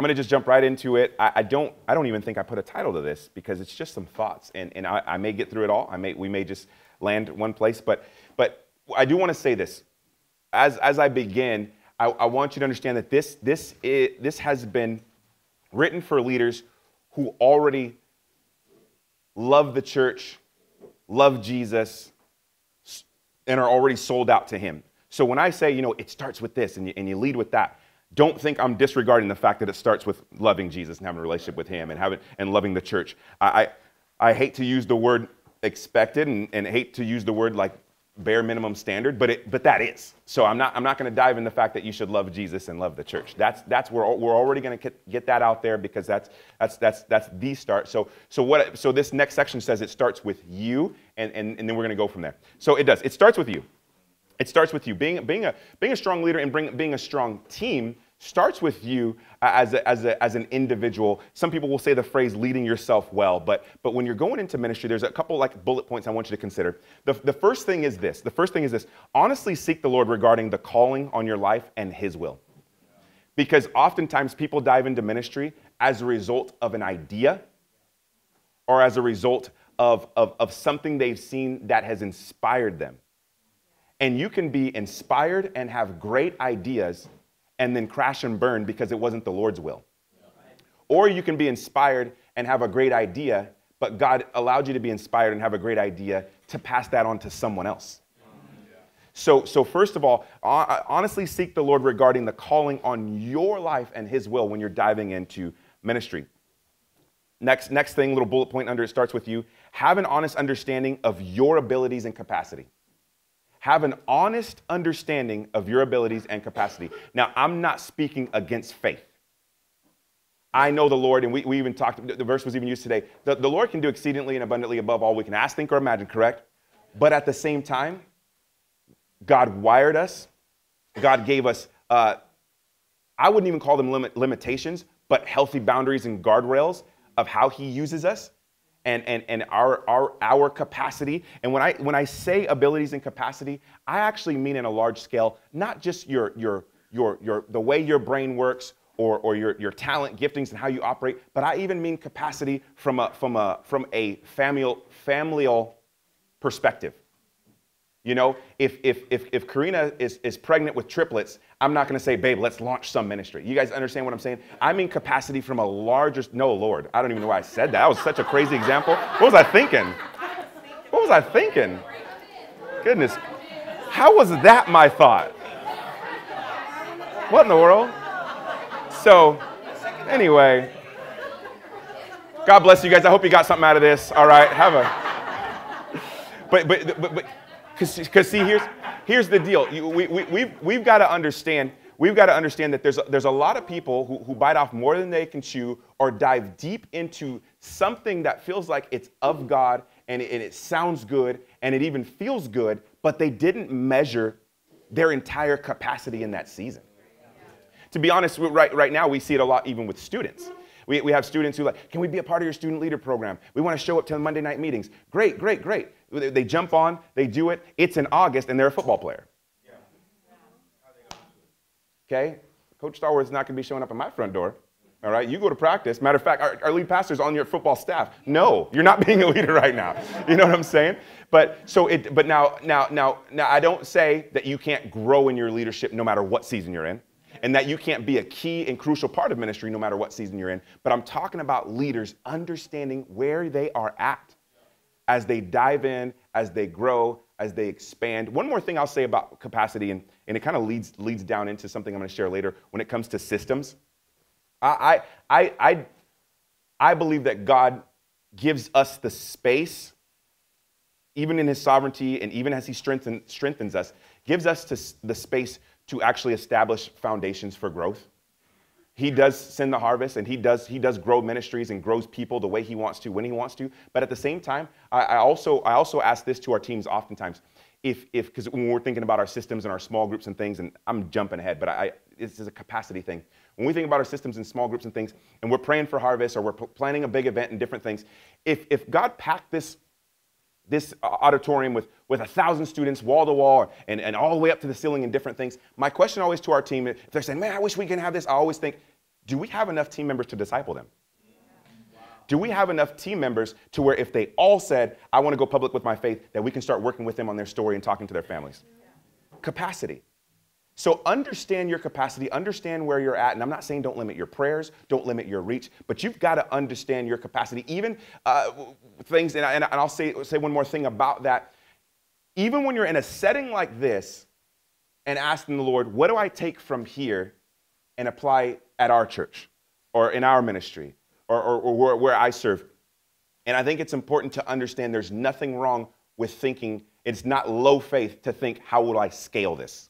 I'm going to just jump right into it. I don't even think I put a title to this because it's just some thoughts, and I may get through it all. We may just land one place, but I do want to say this. As I begin, I want you to understand that this has been written for leaders who already love the church, love Jesus, and are already sold out to him. So when I say, it starts with this and you lead with that, don't think I'm disregarding the fact that it starts with loving Jesus and having a relationship with him and loving the church. I hate to use the word expected and hate to use the word like bare minimum standard, but that is. So I'm not going to dive in the fact that you should love Jesus and love the church. That's where we're already going to get that out there because that's the start. So this next section says it starts with you, and then we're going to go from there. So it does. It starts with you. It starts with you. Being a strong leader and being a strong team starts with you as an individual. Some people will say the phrase leading yourself well, but when you're going into ministry, there's a couple like bullet points I want you to consider. The first thing is this. Honestly seek the Lord regarding the calling on your life and his will. Because oftentimes people dive into ministry as a result of an idea or as a result of something they've seen that has inspired them. And you can be inspired and have great ideas and then crash and burn because it wasn't the Lord's will. Or you can be inspired and have a great idea, but God allowed you to be inspired and have a great idea to pass that on to someone else. So first of all, honestly seek the Lord regarding the calling on your life and his will when you're diving into ministry. Next thing, little bullet point under it starts with you. Have an honest understanding of your abilities and capacity. Have an honest understanding of your abilities and capacity. Now, I'm not speaking against faith. I know the Lord, and we even talked, the verse was even used today. The Lord can do exceedingly and abundantly above all we can ask, think, or imagine, correct? But at the same time, God wired us. God gave us, I wouldn't even call them limitations, but healthy boundaries and guardrails of how he uses us. And our capacity. And when I say abilities and capacity, I actually mean in a large scale, not just the way your brain works or your talent, giftings, and how you operate, but I even mean capacity from a familial perspective. If Karina is pregnant with triplets, I'm not going to say, babe, let's launch some ministry. You guys understand what I'm saying? I mean capacity from a larger, no, Lord, I don't even know why I said that. That was such a crazy example. What was I thinking? Goodness. How was that my thought? What in the world? So, anyway, God bless you guys. I hope you got something out of this. All right, but because see, here's the deal. We've got to understand. We've got to understand that there's a lot of people who bite off more than they can chew or dive deep into something that feels like it's of God and it sounds good and it even feels good, but they didn't measure their entire capacity in that season. To be honest, right now we see it a lot even with students. We have students who can we be a part of your student leader program? We want to show up to the Monday night meetings. Great. They jump on, they do it. It's in August, and they're a football player. Okay? Coach Star Wars is not going to be showing up at my front door. All right? You go to practice. Matter of fact, our lead pastor's on your football staff. No, you're not being a leader right now. You know what I'm saying? But now I don't say that you can't grow in your leadership no matter what season you're in, and that you can't be a key and crucial part of ministry no matter what season you're in. But I'm talking about leaders understanding where they are at as they dive in, as they grow, as they expand. One more thing I'll say about capacity, and it kind of leads down into something I'm going to share later when it comes to systems. I believe that God gives us the space, even in his sovereignty and even as he strengthens us, gives us the space to actually establish foundations for growth. He does send the harvest, and he does grow ministries and grows people the way he wants to, when he wants to. But at the same time, I also ask this to our teams oftentimes, because when we're thinking about our systems and our small groups and things, and I'm jumping ahead, but this is a capacity thing. When we think about our systems and small groups and things, and we're praying for harvest or we're planning a big event and different things, if God packed this auditorium with 1,000 students, wall to wall, and all the way up to the ceiling and different things, my question always to our team, if they're saying, man, I wish we can have this, I always think, Do we have enough team members to disciple them? Do we have enough team members to where if they all said, I want to go public with my faith, that we can start working with them on their story and talking to their families? Capacity. So understand your capacity, understand where you're at. And I'm not saying don't limit your prayers, don't limit your reach, but you've got to understand your capacity. Even things, and I'll say one more thing about that. Even when you're in a setting like this and asking the Lord, what do I take from here and apply at our church or in our ministry or where I serve? And I think it's important to understand there's nothing wrong with thinking, it's not low faith to think, how will I scale this?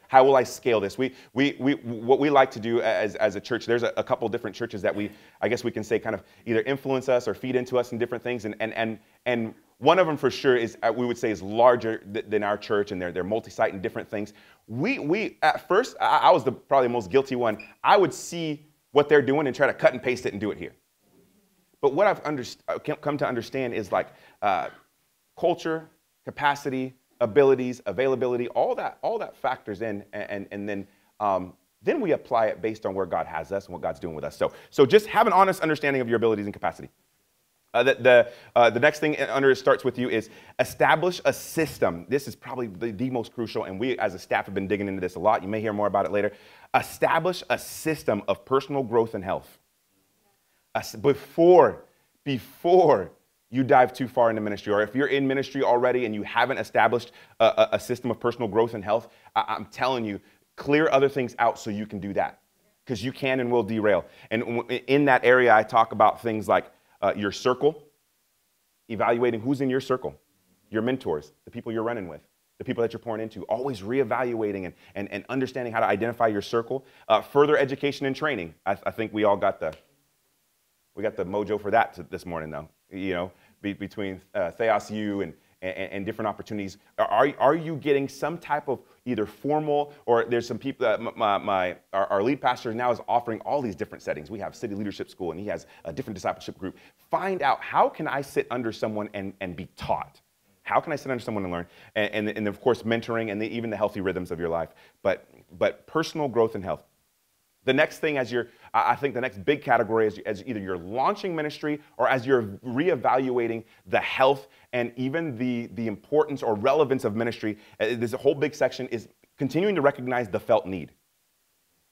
How will I scale this? What we like to do as a church, there's a couple different churches that I guess we can say kind of either influence us or feed into us in different things. And one of them for sure is, we would say, is larger than our church, and they're multi-site and different things. We at first, I was probably the most guilty one. I would see what they're doing and try to cut and paste it and do it here. But what I've come to understand is like culture, capacity, abilities, availability, all that factors in, and then we apply it based on where God has us and what God's doing with us. So just have an honest understanding of your abilities and capacity. The next thing under it starts with you is establish a system. This is probably the most crucial, and we as a staff have been digging into this a lot. You may hear more about it later. Establish a system of personal growth and health. Before you dive too far into ministry, or if you're in ministry already and you haven't established a system of personal growth and health, I'm telling you, clear other things out so you can do that, because you can and will derail. And in that area, I talk about things like your circle, evaluating who's in your circle, your mentors, the people you're running with, the people that you're pouring into, always reevaluating and understanding how to identify your circle. Further education and training. I think we all got the mojo for that this morning, though. You know, between Theos U and different opportunities. Are you getting some type of either formal, or there's some people, our lead pastor now is offering all these different settings. We have City Leadership School, and he has a different discipleship group. Find out, how can I sit under someone and be taught? How can I sit under someone and learn? And of course, mentoring and even the healthy rhythms of your life. But personal growth and health. The next thing, I think the next big category is as either you're launching ministry or as you're reevaluating the health and even the importance or relevance of ministry. There's a whole big section is continuing to recognize the felt need.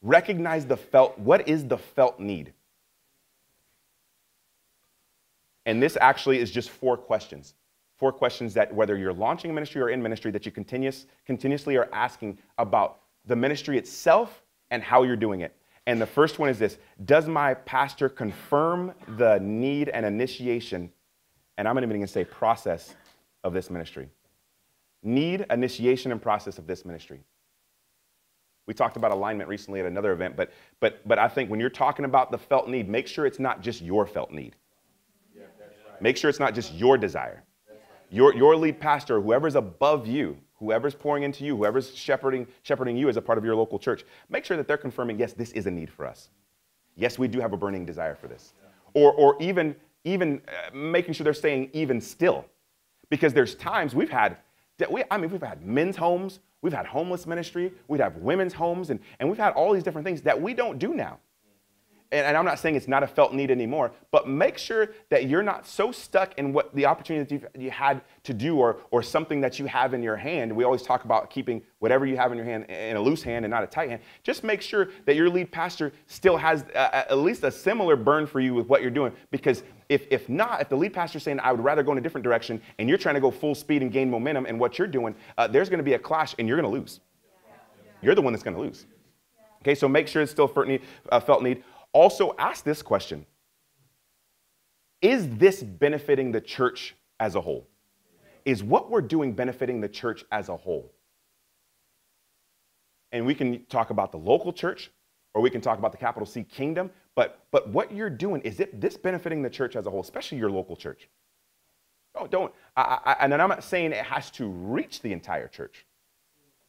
Recognize what is the felt need? And this actually is just 4 questions. 4 questions that whether you're launching ministry or in ministry that you continuously are asking about the ministry itself and how you're doing it. And the first one is this: does my pastor confirm the need and initiation, and I'm not even going to say process, of this ministry? Need, initiation, and process of this ministry. We talked about alignment recently at another event, but I think when you're talking about the felt need, make sure it's not just your felt need. Yeah, that's right. Make sure it's not just your desire. That's right. Your lead pastor, whoever's above you, whoever's pouring into you, whoever's shepherding you as a part of your local church, make sure that they're confirming, yes, this is a need for us. Yes, we do have a burning desire for this. Yeah. Or even making sure they're saying even still. Because there's times we've had men's homes, we've had homeless ministry, we'd have women's homes, and we've had all these different things that we don't do now. And I'm not saying it's not a felt need anymore, but make sure that you're not so stuck in what the opportunity you had to do or something that you have in your hand. We always talk about keeping whatever you have in your hand in a loose hand and not a tight hand. Just make sure that your lead pastor still has at least a similar burn for you with what you're doing. Because if the lead pastor is saying, I would rather go in a different direction, and you're trying to go full speed and gain momentum in what you're doing, there's going to be a clash and you're going to lose. You're the one that's going to lose. Okay, so make sure it's still felt need. Also, ask this question: is this benefiting the church as a whole? Is what we're doing benefiting the church as a whole? And we can talk about the local church, or we can talk about the capital C kingdom, but what you're doing, is this benefiting the church as a whole, especially your local church? And I'm not saying it has to reach the entire church,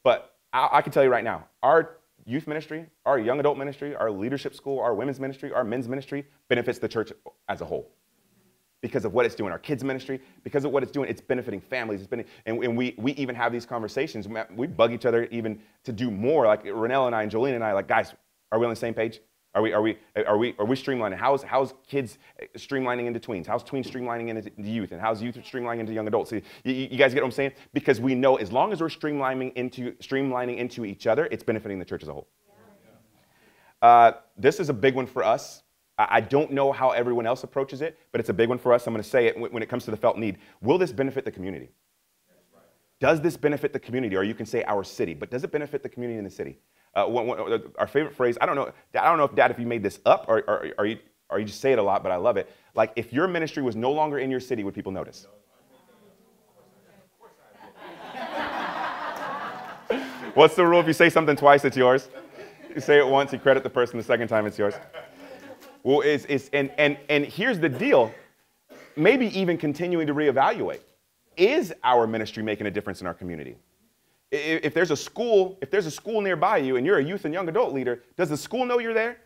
but I can tell you right now, our youth ministry, our young adult ministry, our leadership school, our women's ministry, our men's ministry benefits the church as a whole. Because of what it's doing, our kids ministry, because of what it's doing, it's benefiting families. And we even have these conversations. We bug each other even to do more. Like Renelle and I and Jolene and I, like, guys, are we on the same page? Are we streamlining? How's kids streamlining into tweens? How's tweens streamlining into youth? And how's youth streamlining into young adults? See, you guys get what I'm saying? Because we know as long as we're streamlining into each other, it's benefiting the church as a whole. This is a big one for us. I don't know how everyone else approaches it, but it's a big one for us. I'm going to say it when it comes to the felt need. Will this benefit the community? Does this benefit the community? Or you can say our city, but does it benefit the community in the city? Our favorite phrase, I don't know if Dad, if you made this up or you just say it a lot, but I love it. Like, if your ministry was no longer in your city, would people notice? What's the rule? If you say something twice, it's yours. You say it once, you credit the person. The second time, it's yours. Well, and here's the deal. Maybe even continuing to reevaluate. Is our ministry making a difference in our community? If there's a school nearby you and you're a youth and young adult leader, does the school know you're there?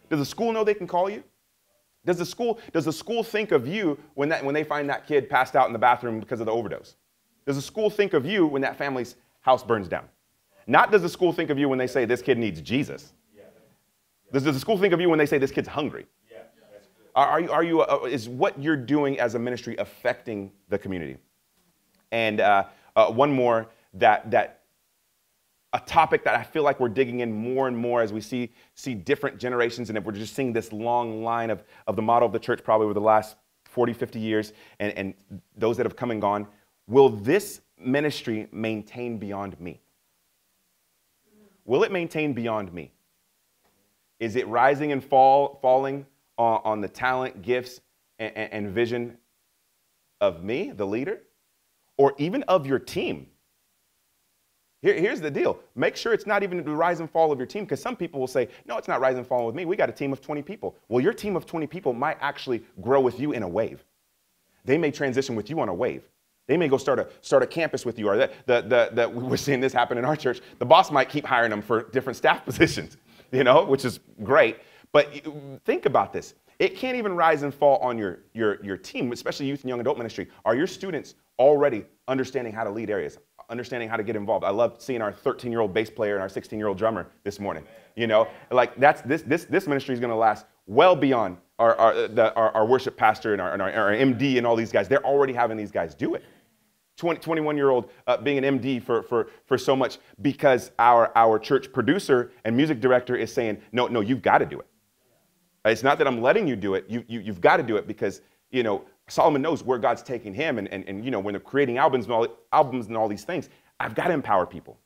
Does the school know they can call you? Does the school think of you when they find that kid passed out in the bathroom because of the overdose? Does the school think of you when that family's house burns down? Not does the school think of you when they say this kid needs Jesus. Does the school think of you when they say this kid's hungry? Is what you're doing as a ministry affecting the community? And one more, that a topic that I feel like we're digging in more and more as we see different generations, and if we're just seeing this long line of the model of the church probably over the last 40, 50 years, and those that have come and gone. Will this ministry maintain beyond me? Will it maintain beyond me? Is it rising and falling on the talent, gifts, and vision of me, the leader, or even of your team? Here's the deal. Make sure it's not even the rise and fall of your team, because some people will say, no, it's not rise and fall with me. We got a team of 20 people. Well, your team of 20 people might actually grow with you in a wave. They may transition with you on a wave. They may go start a campus with you, or we're seeing this happen in our church. The boss might keep hiring them for different staff positions, which is great. But think about this. It can't even rise and fall on your team, especially youth and young adult ministry. Are your students already understanding how to lead areas, understanding how to get involved? I love seeing our 13-year-old bass player and our 16-year-old drummer this morning. Like this ministry is going to last well beyond our worship pastor and our MD and all these guys. They're already having these guys do it. 21-year-old being an MD for so much because our church producer and music director is saying, no, you've got to do it. It's not that I'm letting you do it. You've got to do it because, Solomon knows where God's taking him. And when they're creating albums and all these things, I've got to empower people.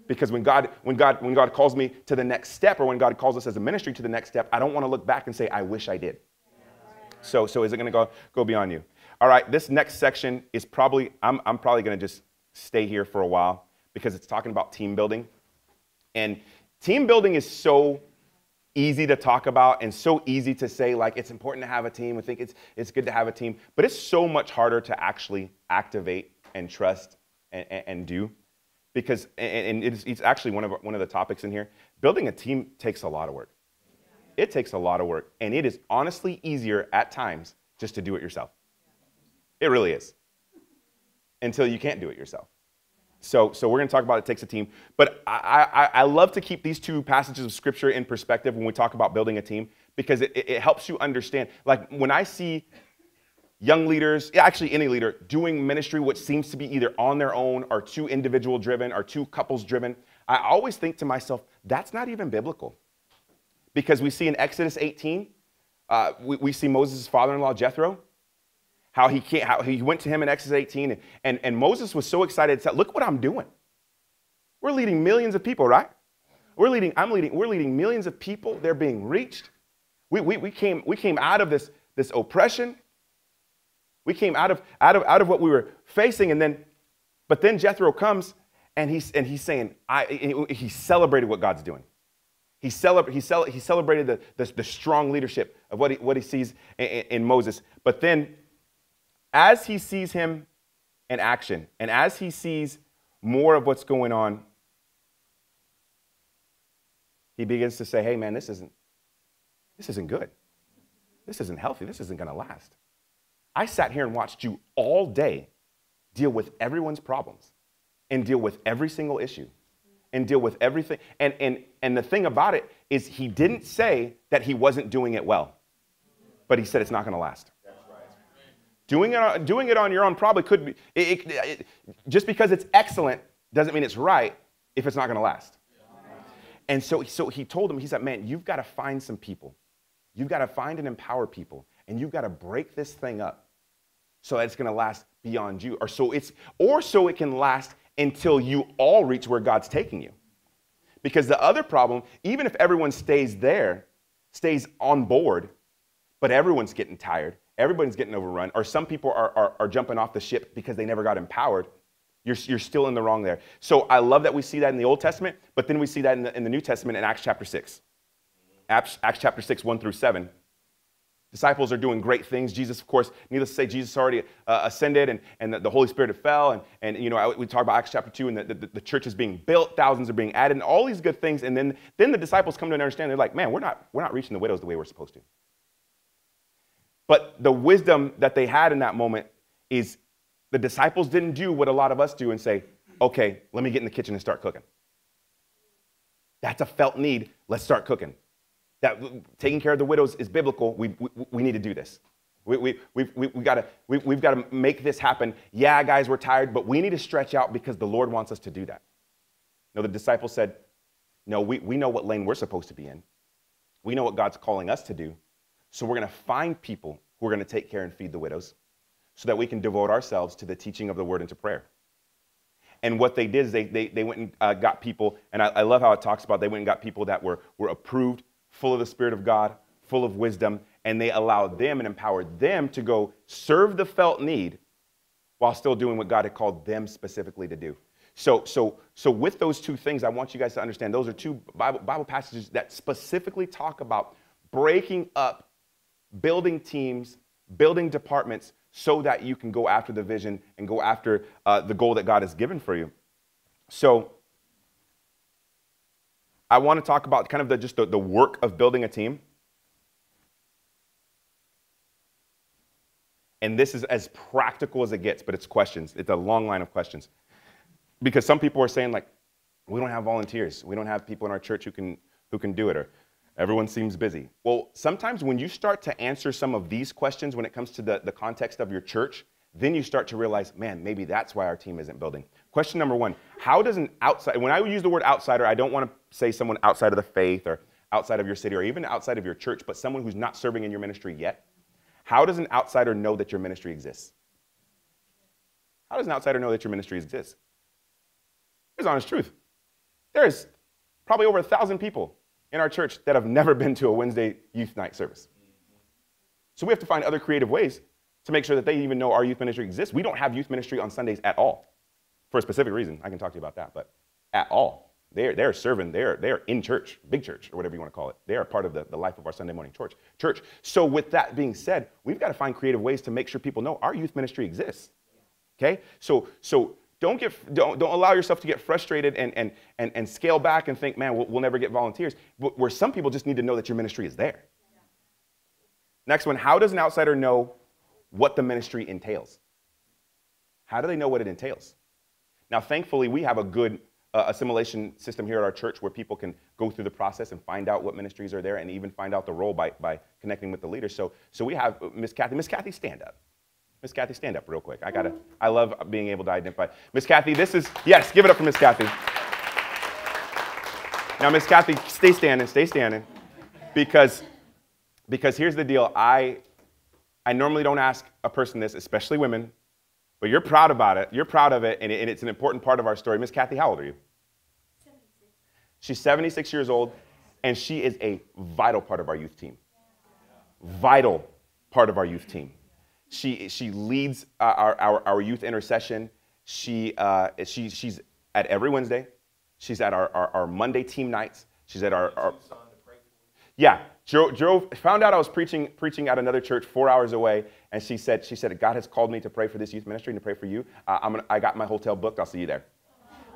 Because when God calls me to the next step, or when God calls us as a ministry to the next step, I don't want to look back and say, I wish I did. So is it going to go beyond you? All right, this next section is probably, I'm probably going to just stay here for a while because it's talking about team building. And team building is so easy to talk about and so easy to say, like, it's important to have a team. I think it's good to have a team. But it's so much harder to actually activate and trust and do. Because, and it's actually one of the topics in here, building a team takes a lot of work. It takes a lot of work. And it is honestly easier at times just to do it yourself. It really is. Until you can't do it yourself. So we're going to talk about it takes a team. But I love to keep these two passages of Scripture in perspective when we talk about building a team, because it helps you understand. Like, when I see young leaders, actually any leader, doing ministry which seems to be either on their own or too individual driven or too couples driven, I always think to myself, that's not even biblical. Because we see in Exodus 18, we see Moses' father-in-law, Jethro, how he went to him in Exodus 18, and Moses was so excited, said, look what I'm doing. We're leading millions of people, right? We're leading millions of people. They're being reached. We came out of this oppression. We came out of what we were facing, but then Jethro comes and he's saying, he celebrated what God's doing. He celebrated the strong leadership of what he sees in Moses. But then, as he sees him in action, and as he sees more of what's going on, he begins to say, hey man, this isn't good. This isn't healthy. This isn't going to last. I sat here and watched you all day deal with everyone's problems and deal with every single issue and deal with everything. And the thing about it is he didn't say that he wasn't doing it well, but he said it's not going to last. Doing it on your own probably could be. Just because it's excellent doesn't mean it's right if it's not going to last. And so he told him, he said, man, you've got to find some people. You've got to find and empower people. And you've got to break this thing up so that it's going to last beyond you. Or so it can last until you all reach where God's taking you. Because the other problem, even if everyone stays on board, but everyone's getting tired, everybody's getting overrun, or some people are jumping off the ship because they never got empowered, you're still in the wrong there. So I love that we see that in the Old Testament, but then we see that in the New Testament in Acts chapter 6. Acts chapter 6, 1 through 7. Disciples are doing great things. Jesus, of course, needless to say, Jesus already ascended, and the Holy Spirit had fell. And we talk about Acts chapter 2, and the church is being built, thousands are being added, and all these good things. And then the disciples come to understand, they're like, man, we're not reaching the widows the way we're supposed to. But the wisdom that they had in that moment is the disciples didn't do what a lot of us do and say, okay, let me get in the kitchen and start cooking. That's a felt need. Let's start cooking. That taking care of the widows is biblical. We need to do this. We've got to make this happen. Yeah, guys, we're tired, but we need to stretch out because the Lord wants us to do that. No, the disciples said, no, we know what lane we're supposed to be in. We know what God's calling us to do. So we're going to find people who are going to take care and feed the widows so that we can devote ourselves to the teaching of the word and to prayer. And what they did is they went and got people, and I love how it talks about they went and got people that were approved, full of the Spirit of God, full of wisdom, and they allowed them and empowered them to go serve the felt need while still doing what God had called them specifically to do. So with those two things, I want you guys to understand those are two Bible passages that specifically talk about breaking up, building teams, building departments so that you can go after the vision and go after the goal that God has given for you. So I want to talk about kind of just the work of building a team. And this is as practical as it gets, but it's questions. It's a long line of questions. Because some people are saying, like, we don't have volunteers. We don't have people in our church who can do it, or everyone seems busy. Well, sometimes when you start to answer some of these questions when it comes to the context of your church, then you start to realize, man, maybe that's why our team isn't building. Question number one, how does an outsider, when I use the word outsider, I don't want to say someone outside of the faith or outside of your city or even outside of your church, but someone who's not serving in your ministry yet. How does an outsider know that your ministry exists? How does an outsider know that your ministry exists? Here's the honest truth. There's probably over 1,000 people in our church that have never been to a Wednesday youth night service. So we have to find other creative ways to make sure that they even know our youth ministry exists. We don't have youth ministry on Sundays at all for a specific reason. I can talk to you about that, but at all. They're serving, they're in church, big church, or whatever you want to call it. They are part of the life of our Sunday morning church. So with that being said, we've got to find creative ways to make sure people know our youth ministry exists. Okay? So don't allow yourself to get frustrated and scale back and think, man, we'll never get volunteers. Where some people just need to know that your ministry is there. Next one, how does an outsider know what the ministry entails? How do they know what it entails? Now, thankfully, we have a good assimilation system here at our church where people can go through the process and find out what ministries are there and even find out the role by connecting with the leaders. So we have Miss Kathy. Miss Kathy, stand up. Miss Kathy, stand up real quick. I love being able to identify. Miss Kathy, yes, give it up for Miss Kathy. Now, Miss Kathy, stay standing. Because here's the deal. I normally don't ask a person this, especially women, but you're proud about it. You're proud of it, and it's an important part of our story. Miss Kathy, how old are you? 76. She's 76 years old, and she is a vital part of our youth team. Vital part of our youth team. She leads our youth intercession. She's at every Wednesday. She's at our Monday team nights. She's at our yeah. Found out I was preaching at another church 4 hours away, and she said God has called me to pray for this youth ministry and to pray for you. I got my hotel booked. I'll see you there.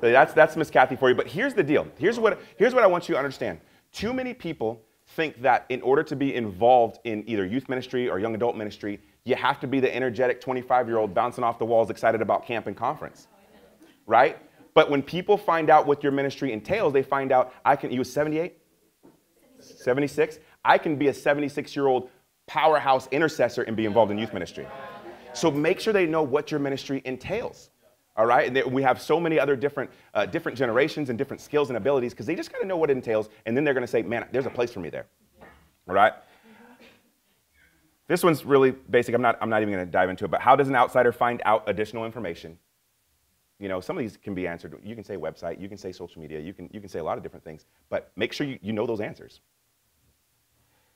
So that's Miss Kathy for you. But here's the deal. Here's what I want you to understand. Too many people think that in order to be involved in either youth ministry or young adult ministry, you have to be the energetic 25-year-old bouncing off the walls, excited about camp and conference, right? But when people find out what your ministry entails, they find out, you was 78? 76? I can be a 76-year-old powerhouse intercessor and be involved in youth ministry. So make sure they know what your ministry entails. All right? And we have so many other different generations and different skills and abilities because they just got to know what it entails. And then they're going to say, man, there's a place for me there. All right? This one's really basic. I'm not even going to dive into it. But how does an outsider find out additional information? You know, some of these can be answered. You can say website. You can say social media. You can say a lot of different things. But make sure you know those answers.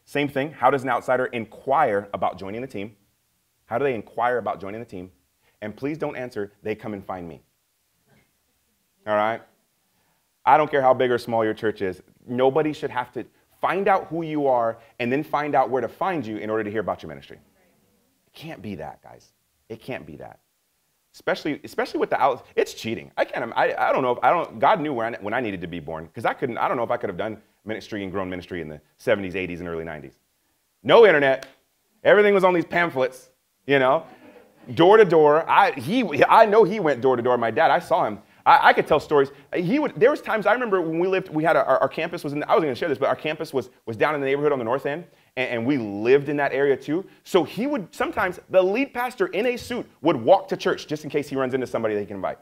Same thing. How does an outsider inquire about joining the team? How do they inquire about joining the team? And please don't answer, they come and find me. All right? I don't care how big or small your church is. Nobody should have to find out who you are and then find out where to find you in order to hear about your ministry. It can't be that, guys. It can't be that. Especially with the out, it's cheating. I don't know if God knew when I needed to be born because I don't know if I could have done ministry and grown ministry in the 70s, 80s, and early 90s. No internet. Everything was on these pamphlets, you know, door to door. I know he went door to door. My dad, I saw him. I could tell stories. There was times I remember when we had our campus was I wasn't going to share this, but our campus was down in the neighborhood on the north end, and we lived in that area too. So he would sometimes, the lead pastor in a suit would walk to church just in case he runs into somebody that he can invite.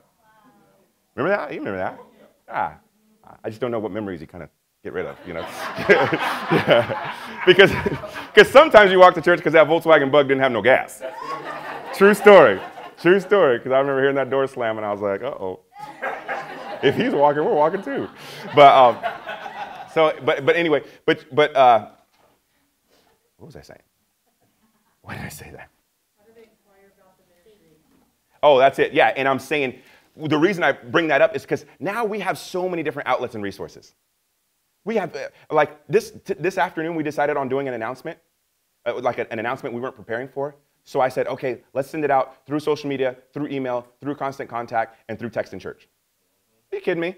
Remember that? You remember that? I just don't know what memories you kind of get rid of, you know. Yeah. Because sometimes you walk to church because that Volkswagen Bug didn't have no gas. True story. True story. Because I remember hearing that door slam and I was like, uh-oh. If he's walking, we're walking too. But anyway, what was I saying? Why did I say that? How do they inquire about the ministry? Oh, that's it. Yeah, and I'm saying the reason I bring that up is because now we have so many different outlets and resources. We have, like this afternoon, we decided on doing an announcement, an announcement we weren't preparing for. So I said, okay, let's send it out through social media, through email, through constant contact, and through text in church. Are you kidding me?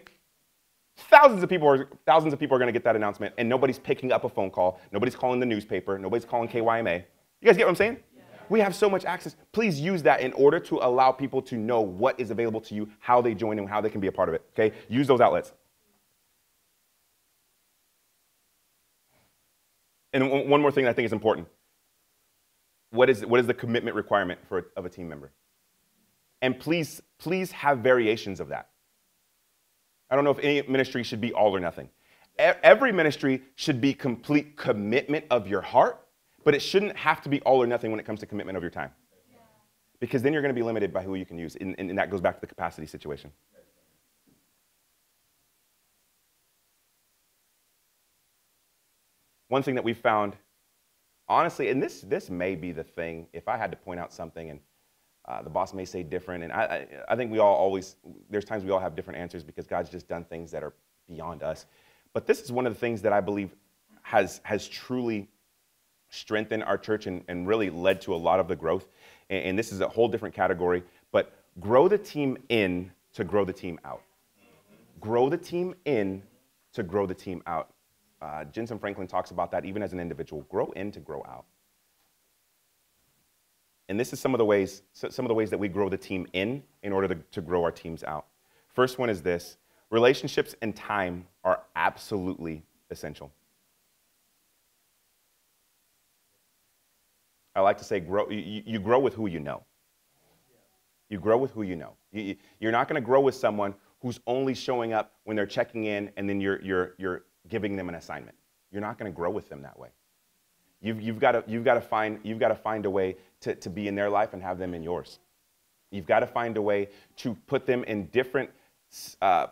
Thousands of people are going to get that announcement, and nobody's picking up a phone call. Nobody's calling the newspaper. Nobody's calling KYMA. You guys get what I'm saying? Yeah. We have so much access. Please use that in order to allow people to know what is available to you, how they join, and how they can be a part of it. Okay? Use those outlets. And one more thing that I think is important. What is the commitment requirement of a team member? And please have variations of that. I don't know if any ministry should be all or nothing. Every ministry should be complete commitment of your heart, but it shouldn't have to be all or nothing when it comes to commitment of your time. Yeah. Because then you're going to be limited by who you can use, and that goes back to the capacity situation. One thing that we found, honestly, and this may be the thing, if I had to point out something, and the boss may say different, and I think there's times we all have different answers because God's just done things that are beyond us. But this is one of the things that I believe has truly strengthened our church and really led to a lot of the growth. And this is a whole different category, but grow the team in to grow the team out. Grow the team in to grow the team out. Jensen Franklin talks about that even as an individual. Grow in to grow out. And this is some of the ways that we grow the team in order to grow our teams out. First one is this: relationships and time are absolutely essential. I like to say you grow with who you know. You grow with who you know. You're not going to grow with someone who's only showing up when they're checking in and then you're giving them an assignment. You're not going to grow with them that way. You've got to find a way to be in their life and have them in yours. You've got to find a way to put them in different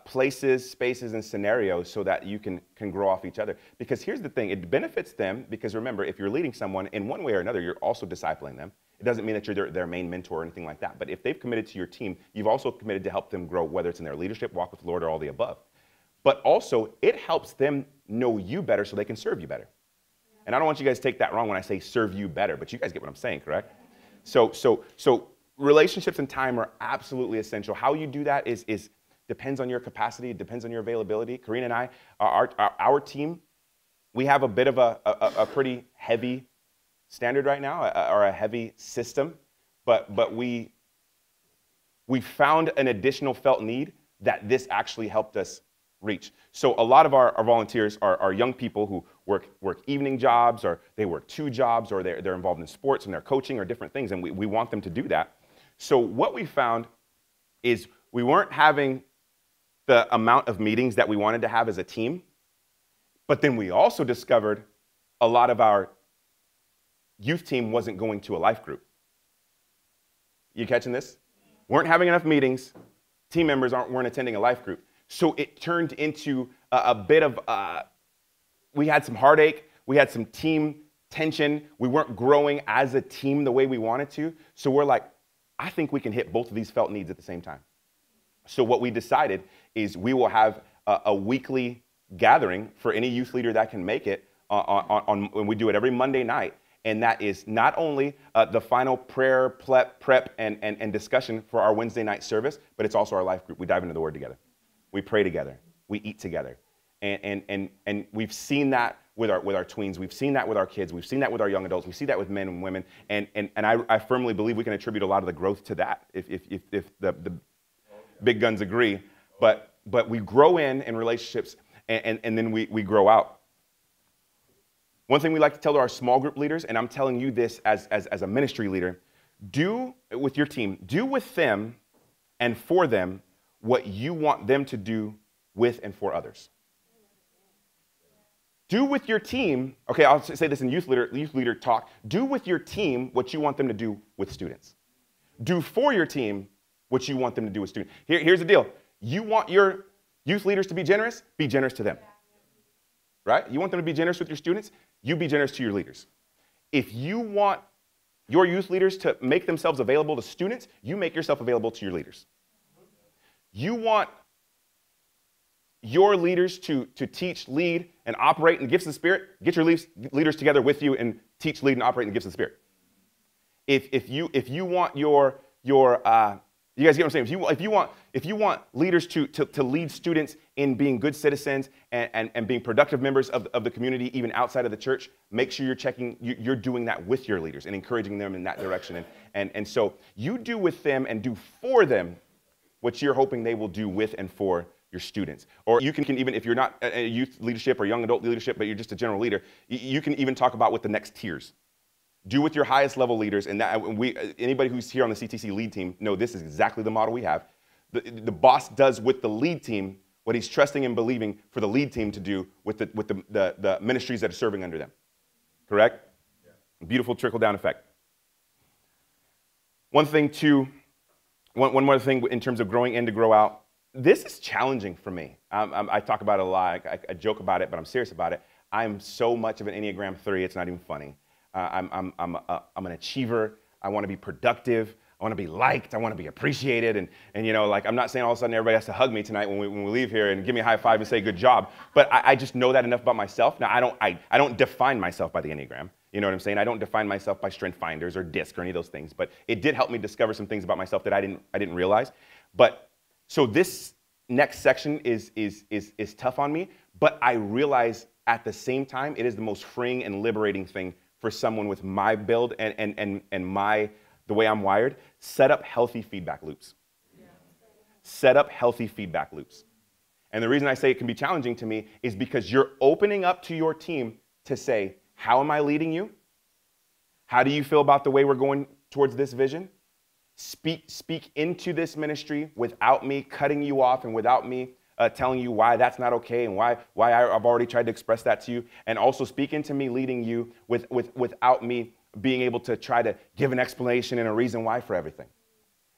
places, spaces, and scenarios so that you can grow off each other. Because here's the thing, it benefits them because remember, if you're leading someone in one way or another, you're also discipling them. It doesn't mean that you're their main mentor or anything like that. But if they've committed to your team, you've also committed to help them grow, whether it's in their leadership, walk with the Lord, or all the above. But also, it helps them know you better so they can serve you better. And I don't want you guys to take that wrong when I say serve you better, but you guys get what I'm saying, correct? So relationships and time are absolutely essential. How you do that is depends on your capacity, it depends on your availability. Karina and I, our team, we have a bit of a pretty heavy standard right now, or a heavy system, but we found an additional felt need that this actually helped us reach. So a lot of our volunteers are young people who work evening jobs, or they work 2 jobs, or they're involved in sports and they're coaching or different things, and we want them to do that. So what we found is we weren't having the amount of meetings that we wanted to have as a team, but then we also discovered a lot of our youth team wasn't going to a life group. You catching this? Weren't having enough meetings. Team members weren't attending a life group. So it turned into a bit of, we had some heartache. We had some team tension. We weren't growing as a team the way we wanted to. So we're like, I think we can hit both of these felt needs at the same time. So what we decided is we will have a weekly gathering for any youth leader that can make it and we do it every Monday night. And that is not only the final prayer, prep, and discussion for our Wednesday night service, but it's also our life group. We dive into the Word together. We pray together. We eat together. And we've seen that with our tweens. We've seen that with our kids. We've seen that with our young adults. We see that with men and women. And I firmly believe we can attribute a lot of the growth to that, if the big guns agree. But we grow in relationships, and then we grow out. One thing we like to tell to our small group leaders, and I'm telling you this as a ministry leader, do with your team, do with them and for them what you want them to do with and for others. Do with your team, okay, I'll say this in youth leader talk, do with your team what you want them to do with students. Do for your team what you want them to do with students. Here's the deal. You want your youth leaders to be generous to them. Right? You want them to be generous with your students? You be generous to your leaders. If you want your youth leaders to make themselves available to students, you make yourself available to your leaders. You want your leaders to teach, lead, and operate in the gifts of the Spirit, get your leaders together with you and teach, lead, and operate in the gifts of the Spirit. If you want your you guys get what I'm saying? If you want leaders to lead students in being good citizens and being productive members of the community, even outside of the church, make sure you're doing that with your leaders and encouraging them in that direction. And so you do with them and do for them what you're hoping they will do with and for your students. Or you can even, if you're not a youth leadership or young adult leadership, but you're just a general leader, you can even talk about what the next tiers. Do with your highest level leaders, and anybody who's here on the CTC lead team know this is exactly the model we have. The boss does with the lead team what he's trusting and believing for the lead team to do with the ministries that are serving under them. Correct? Yeah. Beautiful trickle-down effect. One more thing in terms of growing in to grow out. This is challenging for me. I talk about it a lot. I joke about it, but I'm serious about it. I'm so much of an Enneagram 3, it's not even funny. I'm an achiever. I want to be productive. I want to be liked. I want to be appreciated. And you know, like, I'm not saying all of a sudden everybody has to hug me tonight when we leave here and give me a high five and say good job. But I just know that enough about myself. Now, I don't define myself by the Enneagram. You know what I'm saying? I don't define myself by Strength Finders or DISC or any of those things. But it did help me discover some things about myself that I didn't realize. But so this next section is tough on me. But I realize at the same time it is the most freeing and liberating thing for someone with my build and the way I'm wired. Set up healthy feedback loops. Set up healthy feedback loops. And the reason I say it can be challenging to me is because you're opening up to your team to say, how am I leading you? How do you feel about the way we're going towards this vision? Speak into this ministry without me cutting you off and without me telling you why that's not okay and why I've already tried to express that to you. And also speak into me leading you without me being able to try to give an explanation and a reason why for everything.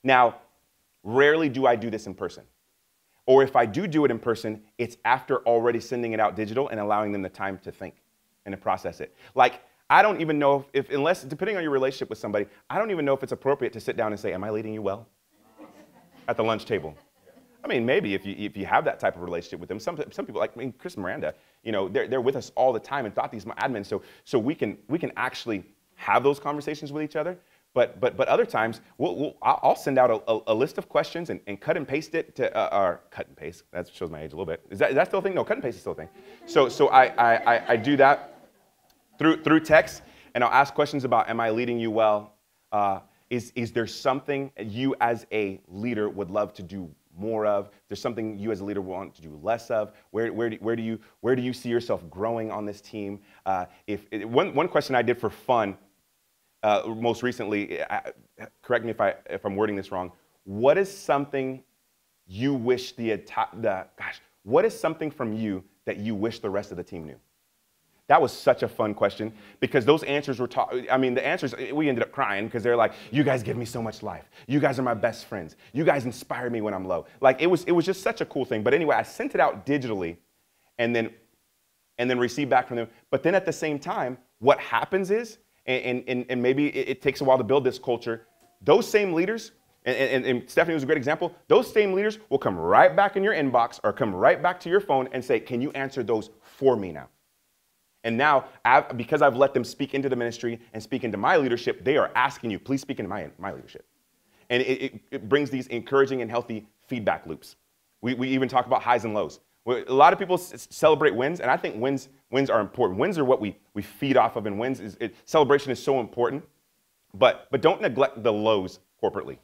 Now, rarely do I do this in person. Or if I do it in person, it's after already sending it out digital and allowing them the time to think and to process it. Like, I don't even know unless, depending on your relationship with somebody, I don't even know if it's appropriate to sit down and say, am I leading you well? At the lunch table. I mean, maybe if you have that type of relationship with them. Some people, like Chris and Miranda, you know, they're with us all the time and thought these admins, so we can actually have those conversations with each other. But other times, I'll send out a list of questions and cut and paste it to, or cut and paste, that shows my age a little bit. Is that still a thing? No, cut and paste is still a thing. So I do that through text, and I'll ask questions about, am I leading you well? Is there something you as a leader would love to do more of? There's something you as a leader want to do less of? Where do you see yourself growing on this team? One question I did for fun most recently, correct me if I'm wording this wrong. What is something you wish what is something from you that you wish the rest of the team knew? That was such a fun question because those answers were the answers, we ended up crying because they're like, you guys give me so much life. You guys are my best friends. You guys inspire me when I'm low. Like, it was just such a cool thing. But anyway, I sent it out digitally and then received back from them. But then at the same time, what happens is, and maybe it takes a while to build this culture, those same leaders, and Stephanie was a great example, those same leaders will come right back in your inbox or come right back to your phone and say, can you answer those for me now? And now, because I've let them speak into the ministry and speak into my leadership, they are asking you, please speak into my leadership. And it brings these encouraging and healthy feedback loops. We even talk about highs and lows. A lot of people celebrate wins, and I think wins are important. Wins are what we feed off of, and celebration is so important. But don't neglect the lows corporately.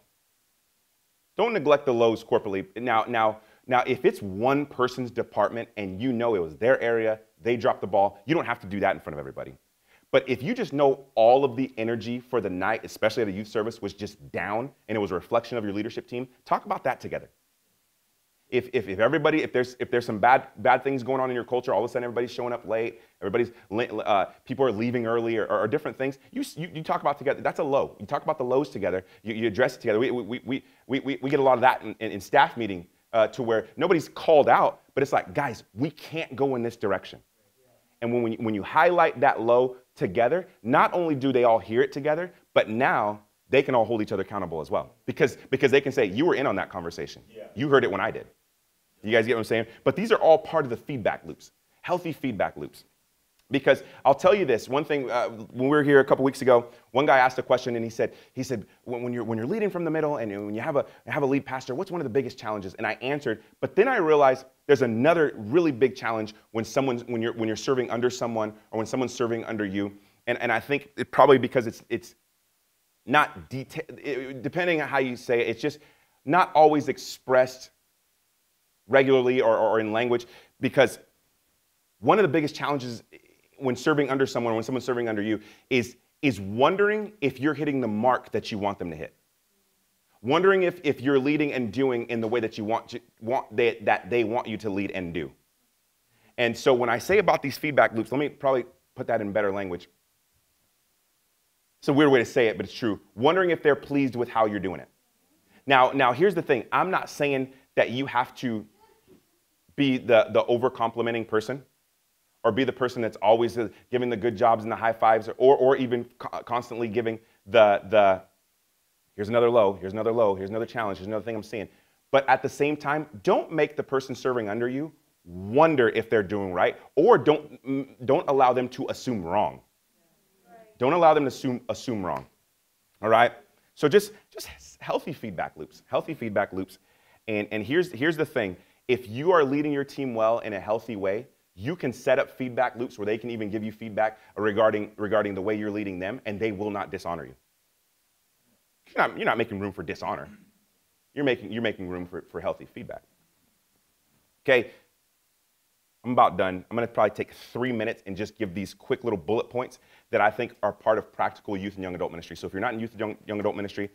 Don't neglect the lows corporately. Now, if it's one person's department and you know it was their area, they dropped the ball, you don't have to do that in front of everybody. But if you just know all of the energy for the night, especially at a youth service, was just down and it was a reflection of your leadership team, talk about that together. If there's some bad things going on in your culture, all of a sudden everybody's showing up late, people are leaving early or different things, you talk about together. That's a low. You talk about the lows together. You address it together. We get a lot of that in staff meeting to where nobody's called out, but it's like, guys, we can't go in this direction. And when you highlight that low together, not only do they all hear it together, but now they can all hold each other accountable as well. Because they can say, you were in on that conversation. Yeah. You heard it when I did. You guys get what I'm saying? But these are all part of the feedback loops, healthy feedback loops. Because I'll tell you this, one thing, when we were here a couple weeks ago, one guy asked a question and he said, when you're leading from the middle and when you have a lead pastor, what's one of the biggest challenges? And I answered, but then I realized there's another really big challenge when you're serving under someone or when someone's serving under you. And I think it probably because it's not depending on how you say it, it's just not always expressed regularly or in language, because one of the biggest challenges when serving under someone, when someone's serving under you, is wondering if you're hitting the mark that you want them to hit. Wondering if you're leading and doing in the way that that they want you to lead and do. And so when I say about these feedback loops, let me probably put that in better language. It's a weird way to say it, but it's true. Wondering if they're pleased with how you're doing it. Now here's the thing. I'm not saying that you have to be the over-complimenting person or be the person that's always giving the good jobs and the high fives or even constantly giving the here's another low, here's another low, here's another challenge, here's another thing I'm seeing. But at the same time, don't make the person serving under you wonder if they're doing right, or don't allow them to assume wrong. Don't allow them to assume wrong. All right? So just healthy feedback loops. Healthy feedback loops. And here's the thing. If you are leading your team well in a healthy way, you can set up feedback loops where they can even give you feedback regarding the way you're leading them, and they will not dishonor you. You're not making room for dishonor. You're making room for healthy feedback. Okay, I'm about done. I'm going to probably take 3 minutes and just give these quick little bullet points that I think are part of practical youth and young adult ministry. So if you're not in youth and young adult ministry,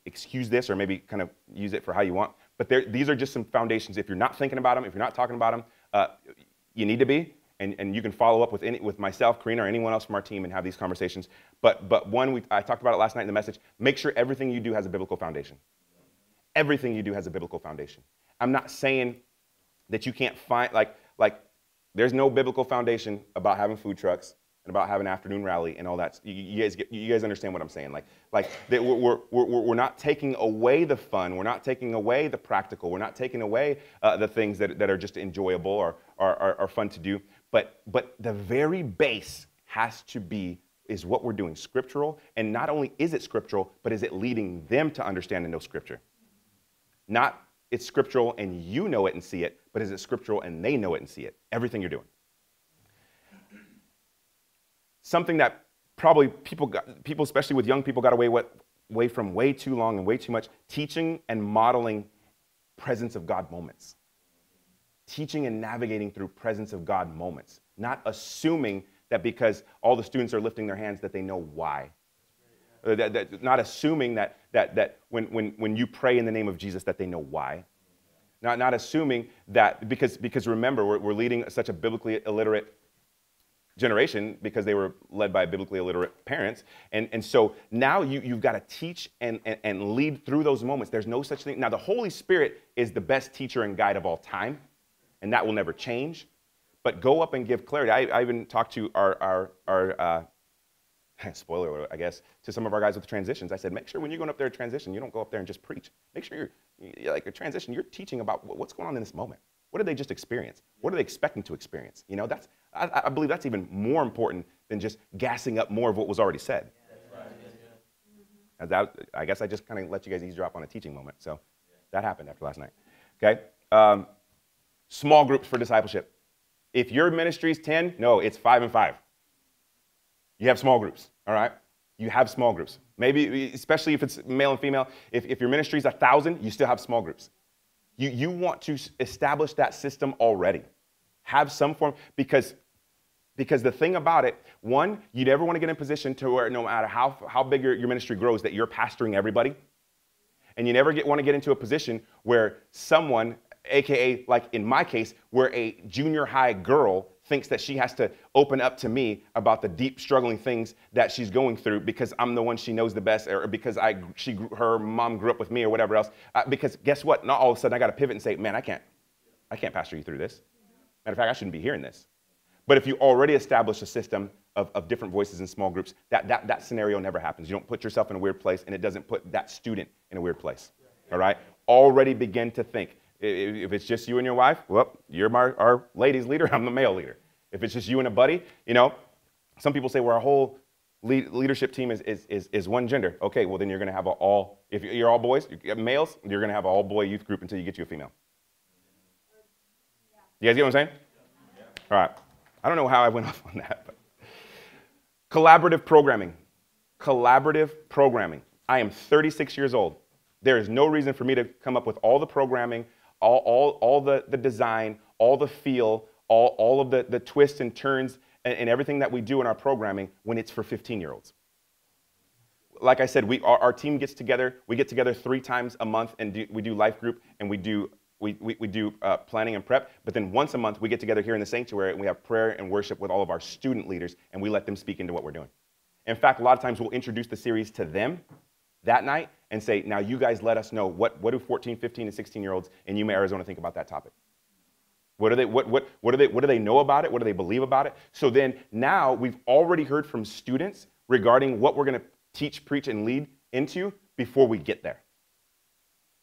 excuse this or maybe kind of use it for how you want. But these are just some foundations. If you're not thinking about them, if you're not talking about them, you need to be. And you can follow up with myself, Karina, or anyone else from our team and have these conversations. But one, I talked about it last night in the message, make sure everything you do has a biblical foundation. Everything you do has a biblical foundation. I'm not saying that you can't find, like there's no biblical foundation about having food trucks and about having an afternoon rally and all that. You guys understand what I'm saying? Like we're not taking away the fun. We're not taking away the practical. We're not taking away the things that are just enjoyable or are fun to do. But the very base has to be, is what we're doing scriptural? And not only is it scriptural, but is it leading them to understand and know Scripture? Not it's scriptural and you know it and see it, but is it scriptural and they know it and see it? Everything you're doing. Something that probably people, especially with young people, got away from way too long and way too much, teaching and modeling presence of God moments. Teaching and navigating through presence of God moments. Not assuming that because all the students are lifting their hands that they know why. Not assuming that when you pray in the name of Jesus that they know why. Not assuming that, because remember, we're leading such a biblically illiterate generation because they were led by biblically illiterate parents. And so now you've got to teach and lead through those moments. There's no such thing. Now, the Holy Spirit is the best teacher and guide of all time, and that will never change. But go up and give clarity. I even talked to our spoiler alert, I guess, to some of our guys with transitions. I said, make sure when you're going up there to transition, you don't go up there and just preach. Make sure you're like a transition, you're teaching about what's going on in this moment. What did they just experience? What are they expecting to experience? You know, I believe that's even more important than just gassing up more of what was already said. I guess I just kind of let you guys eavesdrop on a teaching moment. So that happened after last night. Okay? Small groups for discipleship. If your ministry is 10, no, it's 5 and 5. You have small groups, all right? You have small groups. Maybe, especially if it's male and female, if your ministry is 1,000, you still have small groups. You want to establish that system already. Have some form, because the thing about it, one, you never want to get in a position to where no matter how big your ministry grows that you're pastoring everybody. And you never want to get into a position where someone, AKA, like in my case, where a junior high girl thinks that she has to open up to me about the deep struggling things that she's going through because I'm the one she knows the best, or because her mom grew up with me or whatever else. Because guess what? Not all of a sudden I got to pivot and say, man, I can't pastor you through this. Matter of fact, I shouldn't be hearing this. But if you already establish a system of different voices in small groups, that scenario never happens. You don't put yourself in a weird place, and it doesn't put that student in a weird place. All right? Already begin to think. If it's just you and your wife, well, you're our ladies leader, I'm the male leader. If it's just you and a buddy, you know, some people say, well, our whole leadership team is one gender. Okay, well, then you're going to have if you're all boys, males, you're going to have an all-boy youth group until you get you a female. You guys get what I'm saying? All right. I don't know how I went off on that. But. Collaborative programming. Collaborative programming. I am 36 years old. There is no reason for me to come up with all the programming, all the design, all the feel, all of the twists and turns and everything that we do in our programming when it's for 15-year-olds. Like I said, our team gets together. We get together 3 times a month, and we do life group, and we do planning and prep. But then once a month, we get together here in the sanctuary, and we have prayer and worship with all of our student leaders, and we let them speak into what we're doing. In fact, a lot of times we'll introduce the series to them that night and say, now you guys let us know what do 14, 15, and 16-year-olds in Yuma, Arizona think about that topic. What do they know about it? What do they believe about it? So then now we've already heard from students regarding what we're going to teach, preach, and lead into before we get there.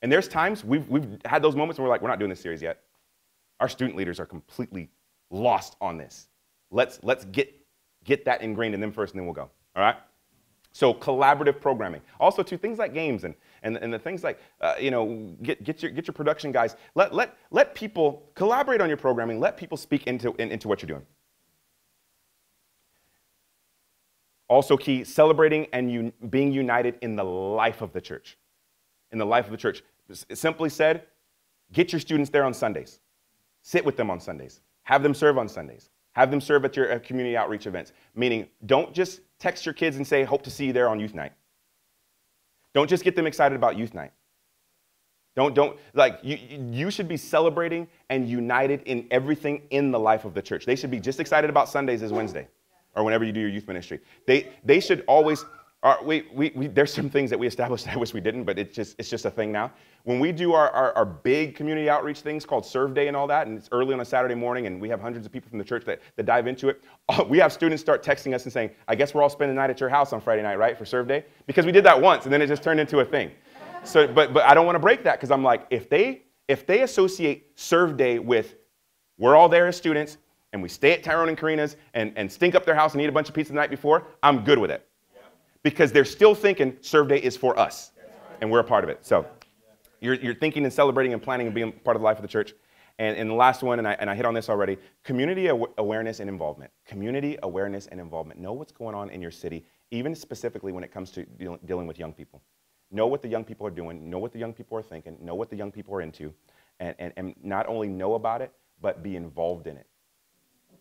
And there's times we've had those moments where we're like, we're not doing this series yet. Our student leaders are completely lost on this. Let's get that ingrained in them first, and then we'll go. All right? So collaborative programming. Also, too, things like games and the things like, get your production guys. Let people collaborate on your programming. Let people speak into what you're doing. Also key, celebrating and being united in the life of the church. In the life of the church. Simply said, get your students there on Sundays. Sit with them on Sundays. Have them serve on Sundays. Have them serve at your community outreach events. Meaning, don't just text your kids and say, hope to see you there on youth night. Don't just get them excited about youth night. You should be celebrating and united in everything in the life of the church. They should be just excited about Sundays as Wednesday or whenever you do your youth ministry. They should always, there's some things that we established that I wish we didn't, but it's just a thing now. When we do our big community outreach things called Serve Day and all that, and it's early on a Saturday morning, and we have hundreds of people from the church that dive into it, we have students start texting us and saying, I guess we're all spending the night at your house on Friday night, right, for Serve Day? Because we did that once, and then it just turned into a thing. So, but I don't want to break that, because I'm like, if they associate Serve Day with we're all there as students, and we stay at Tyrone and Karina's and stink up their house and eat a bunch of pizza the night before, I'm good with it. Because they're still thinking Serve Day is for us, and we're a part of it. So you're thinking and celebrating and planning and being part of the life of the church. And the last one, and I hit on this already, community awareness and involvement. Community awareness and involvement. Know what's going on in your city, even specifically when it comes to dealing with young people. know what the young people are doing, know what the young people are thinking, know what the young people are into, and not only know about it, but be involved in it.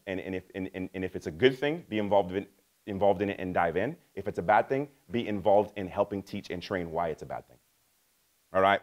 And if it's a good thing, be involved in it and dive in. If it's a bad thing, be involved in helping teach and train why it's a bad thing. All right?